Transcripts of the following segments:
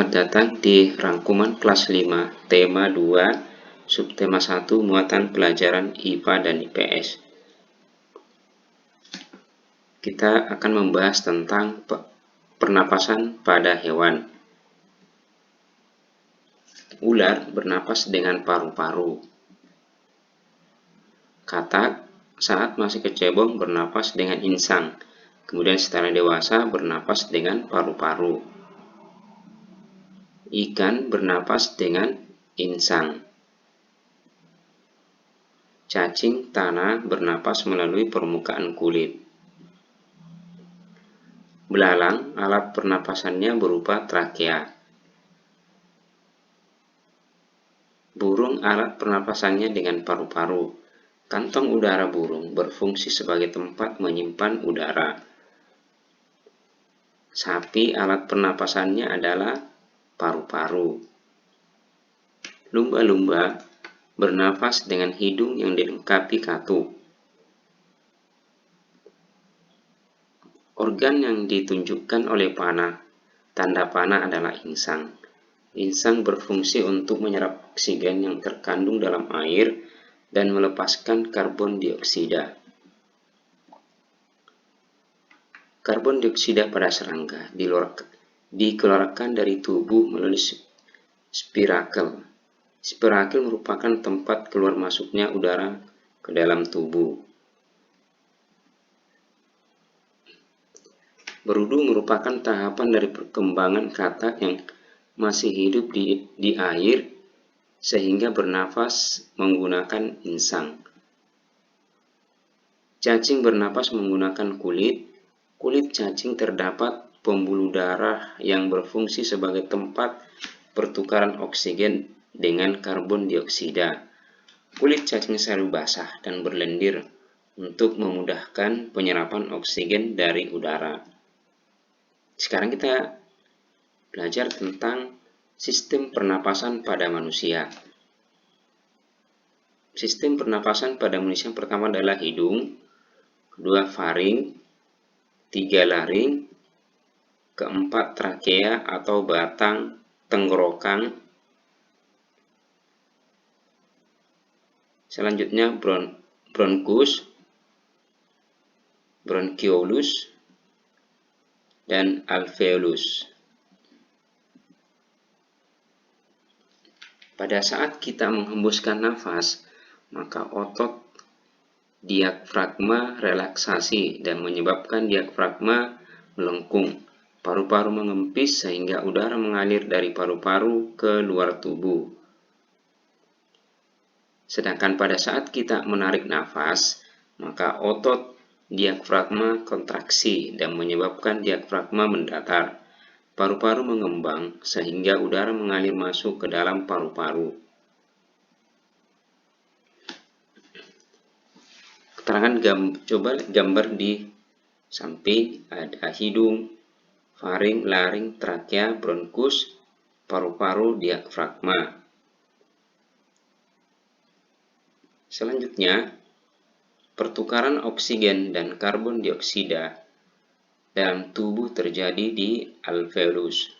Selamat datang di rangkuman kelas 5, tema 2, subtema 1, muatan pelajaran IPA dan IPS. Kita akan membahas tentang pernapasan pada hewan. Ular bernapas dengan paru-paru. Katak saat masih kecebong bernapas dengan insang, kemudian setelah dewasa bernapas dengan paru-paru. Ikan bernapas dengan insang. Cacing tanah bernapas melalui permukaan kulit. Belalang alat pernapasannya berupa trakea. Burung alat pernapasannya dengan paru-paru. Kantong udara burung berfungsi sebagai tempat menyimpan udara. Sapi alat pernapasannya adalah paru-paru. Lumba-lumba bernapas dengan hidung yang dilengkapi katup. Organ yang ditunjukkan oleh panah, tanda panah adalah insang. Insang berfungsi untuk menyerap oksigen yang terkandung dalam air dan melepaskan karbon dioksida. Karbon dioksida pada serangga dikeluarkan dari tubuh melalui spirakel. Spirakel merupakan tempat keluar masuknya udara ke dalam tubuh. Berudu merupakan tahapan dari perkembangan katak yang masih hidup di air sehingga bernafas menggunakan insang. Cacing bernapas menggunakan kulit. Kulit cacing terdapat pembuluh darah yang berfungsi sebagai tempat pertukaran oksigen dengan karbon dioksida. Kulit cacing selalu basah dan berlendir untuk memudahkan penyerapan oksigen dari udara. Sekarang kita belajar tentang sistem pernapasan pada manusia. Sistem pernapasan pada manusia yang pertama adalah hidung, kedua faring, tiga laring, keempat trakea atau batang tenggorokan, selanjutnya bronkus, bronchiolus, dan alveolus. Pada saat kita menghembuskan nafas, maka otot diafragma relaksasi dan menyebabkan diafragma melengkung. Paru-paru mengempis sehingga udara mengalir dari paru-paru ke luar tubuh. Sedangkan pada saat kita menarik nafas, maka otot diafragma kontraksi dan menyebabkan diafragma mendatar. Paru-paru mengembang sehingga udara mengalir masuk ke dalam paru-paru. Keterangan coba gambar di samping ada hidung, faring, laring, trakea, bronkus, paru-paru, diafragma. Selanjutnya, pertukaran oksigen dan karbon dioksida dalam tubuh terjadi di alveolus.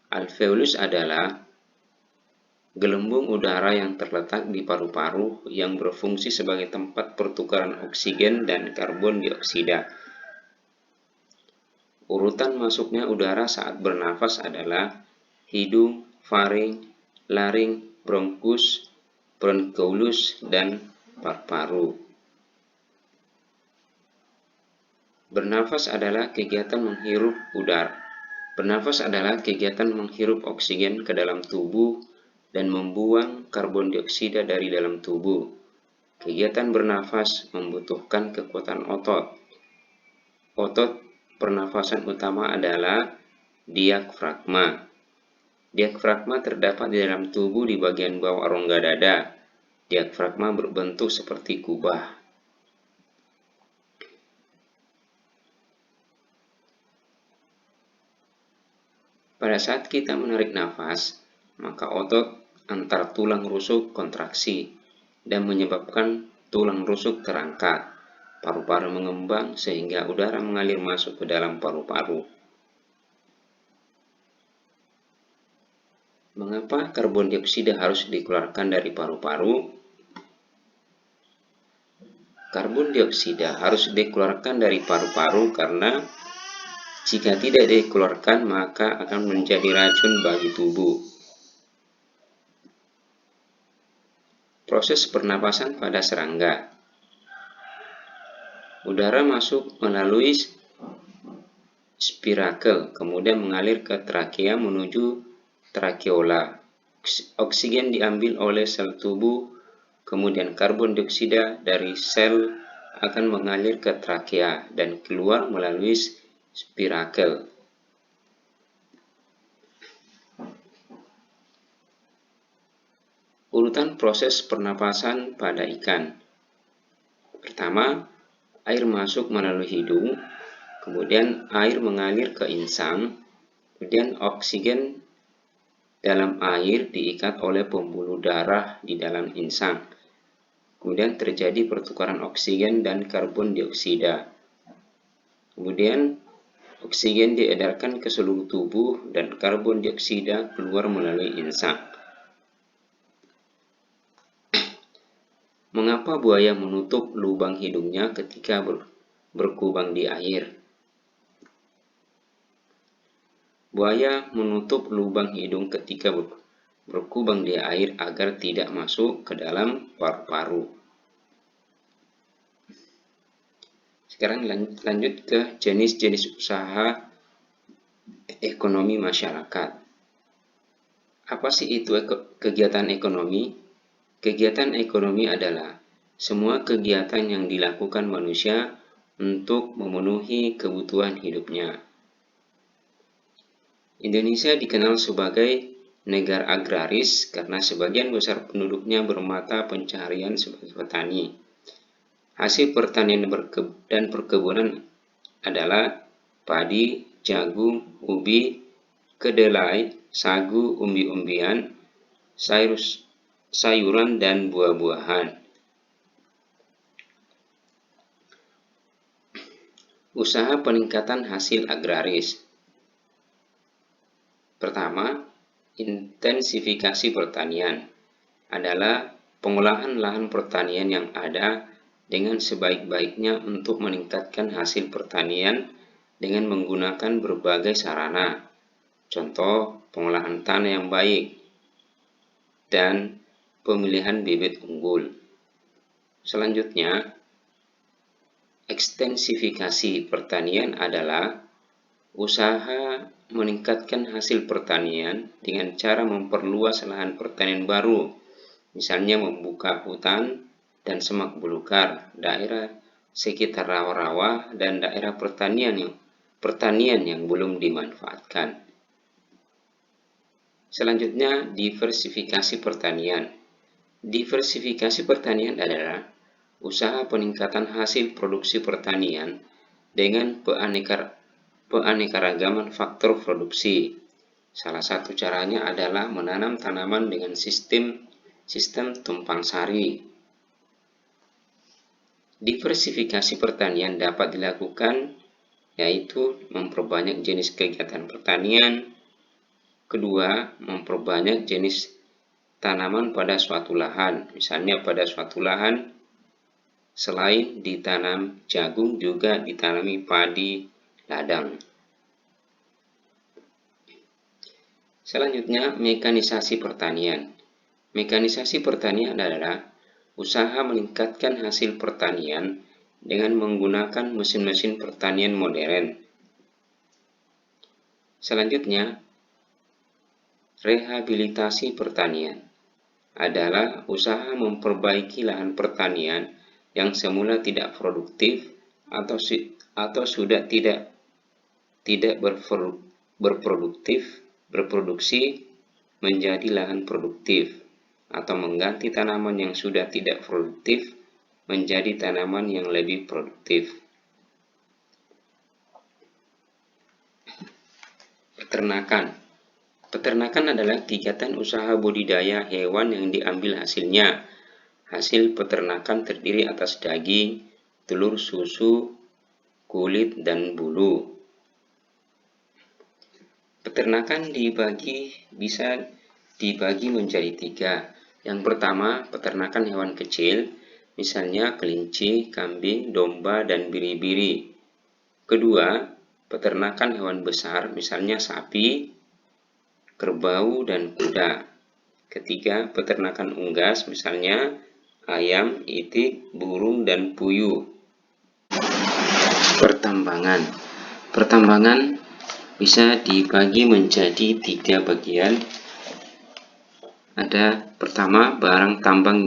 Alveolus adalah gelembung udara yang terletak di paru-paru yang berfungsi sebagai tempat pertukaran oksigen dan karbon dioksida. Urutan masuknya udara saat bernafas adalah hidung, faring, laring, bronkus, bronchiolus, dan paru-paru. Bernafas adalah kegiatan menghirup udara. Bernafas adalah kegiatan menghirup oksigen ke dalam tubuh dan membuang karbon dioksida dari dalam tubuh. Kegiatan bernafas membutuhkan kekuatan otot. Otot pernafasan utama adalah diafragma. Diafragma terdapat di dalam tubuh di bagian bawah rongga dada. Diafragma berbentuk seperti kubah. Pada saat kita menarik nafas, maka otot antar tulang rusuk kontraksi dan menyebabkan tulang rusuk terangkat. Paru-paru mengembang sehingga udara mengalir masuk ke dalam paru-paru. Mengapa karbon dioksida harus dikeluarkan dari paru-paru? Karbon dioksida harus dikeluarkan dari paru-paru karena jika tidak dikeluarkan maka akan menjadi racun bagi tubuh. Proses pernapasan pada serangga. Udara masuk melalui spirakel, kemudian mengalir ke trakea menuju trakeola. Oksigen diambil oleh sel tubuh, kemudian karbon dioksida dari sel akan mengalir ke trakea dan keluar melalui spirakel. Urutan proses pernapasan pada ikan. Pertama, air masuk melalui hidung, kemudian air mengalir ke insang, kemudian oksigen dalam air diikat oleh pembuluh darah di dalam insang. Kemudian terjadi pertukaran oksigen dan karbon dioksida. Kemudian oksigen diedarkan ke seluruh tubuh dan karbon dioksida keluar melalui insang. Mengapa buaya menutup lubang hidungnya ketika berkubang di air? Buaya menutup lubang hidung ketika berkubang di air agar tidak masuk ke dalam paru-paru. Sekarang lanjut ke jenis-jenis usaha ekonomi masyarakat. Apa sih itu kegiatan ekonomi? Kegiatan ekonomi adalah semua kegiatan yang dilakukan manusia untuk memenuhi kebutuhan hidupnya. Indonesia dikenal sebagai negara agraris karena sebagian besar penduduknya bermata pencaharian sebagai petani. Hasil pertanian dan perkebunan adalah padi, jagung, ubi, kedelai, sagu, umbi-umbian, sayuran, dan buah-buahan. Usaha peningkatan hasil agraris. Pertama, intensifikasi pertanian adalah pengolahan lahan pertanian yang ada dengan sebaik-baiknya untuk meningkatkan hasil pertanian dengan menggunakan berbagai sarana. Contoh, pengolahan tanah yang baik dan pemilihan bibit unggul. Selanjutnya, ekstensifikasi pertanian adalah usaha meningkatkan hasil pertanian dengan cara memperluas lahan pertanian baru, misalnya membuka hutan dan semak belukar, daerah sekitar rawa-rawa, dan daerah pertanian yang belum dimanfaatkan. Selanjutnya, diversifikasi pertanian. Diversifikasi pertanian adalah usaha peningkatan hasil produksi pertanian dengan keanekaragaman faktor produksi. Salah satu caranya adalah menanam tanaman dengan sistem tumpang sari. Diversifikasi pertanian dapat dilakukan yaitu memperbanyak jenis kegiatan pertanian. Kedua, memperbanyak jenis tanaman pada suatu lahan. Misalnya pada suatu lahan selain ditanam jagung juga ditanami padi, ladang. Selanjutnya, mekanisasi pertanian. Mekanisasi pertanian adalah usaha meningkatkan hasil pertanian dengan menggunakan mesin-mesin pertanian modern. Selanjutnya, rehabilitasi pertanian adalah usaha memperbaiki lahan pertanian yang semula tidak produktif atau sudah tidak berproduksi menjadi lahan produktif, atau mengganti tanaman yang sudah tidak produktif menjadi tanaman yang lebih produktif. Peternakan. Peternakan adalah kegiatan usaha budidaya hewan yang diambil hasilnya. Hasil peternakan terdiri atas daging, telur, susu, kulit, dan bulu. Peternakan bisa dibagi menjadi 3. Yang pertama, peternakan hewan kecil, misalnya kelinci, kambing, domba, dan biri-biri. Kedua, peternakan hewan besar, misalnya sapi, kerbau, dan kuda. Ketiga, peternakan unggas, misalnya ayam, itik, burung, dan puyuh. Pertambangan bisa dibagi menjadi 3 bagian. Ada pertama, barang tambang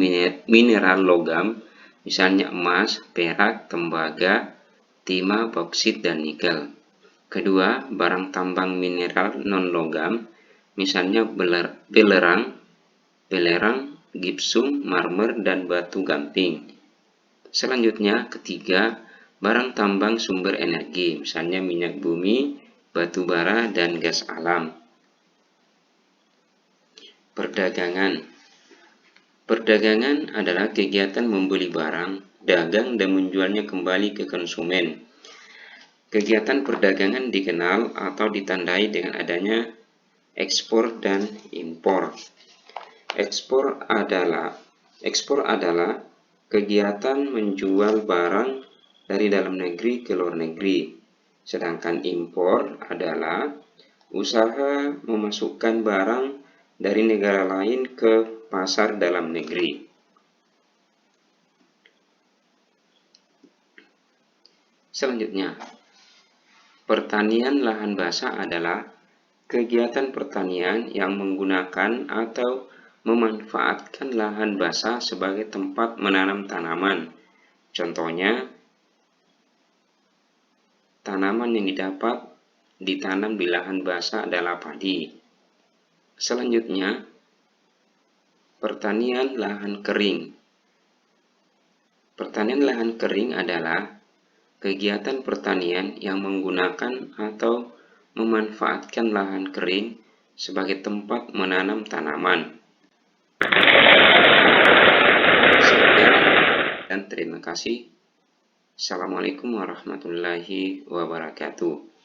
mineral logam, misalnya emas, perak, tembaga, timah, boksit, dan nikel. Kedua, barang tambang mineral non-logam, misalnya belerang, gipsum, marmer, dan batu gamping. Selanjutnya, ketiga, barang tambang sumber energi, misalnya minyak bumi, batu bara, dan gas alam. Perdagangan adalah kegiatan membeli barang, dagang, dan menjualnya kembali ke konsumen. Kegiatan perdagangan dikenal atau ditandai dengan adanya ekspor dan impor. Ekspor adalah kegiatan menjual barang dari dalam negeri ke luar negeri. Sedangkan impor adalah usaha memasukkan barang dari negara lain ke pasar dalam negeri. Selanjutnya, pertanian lahan basah adalah kegiatan pertanian yang menggunakan atau memanfaatkan lahan basah sebagai tempat menanam tanaman. Contohnya, tanaman yang ditanam di lahan basah adalah padi. Selanjutnya, pertanian lahan kering. Pertanian lahan kering adalah kegiatan pertanian yang menggunakan atau memanfaatkan lahan kering sebagai tempat menanam tanaman. Sekian dan terima kasih. Assalamualaikum warahmatullahi wabarakatuh.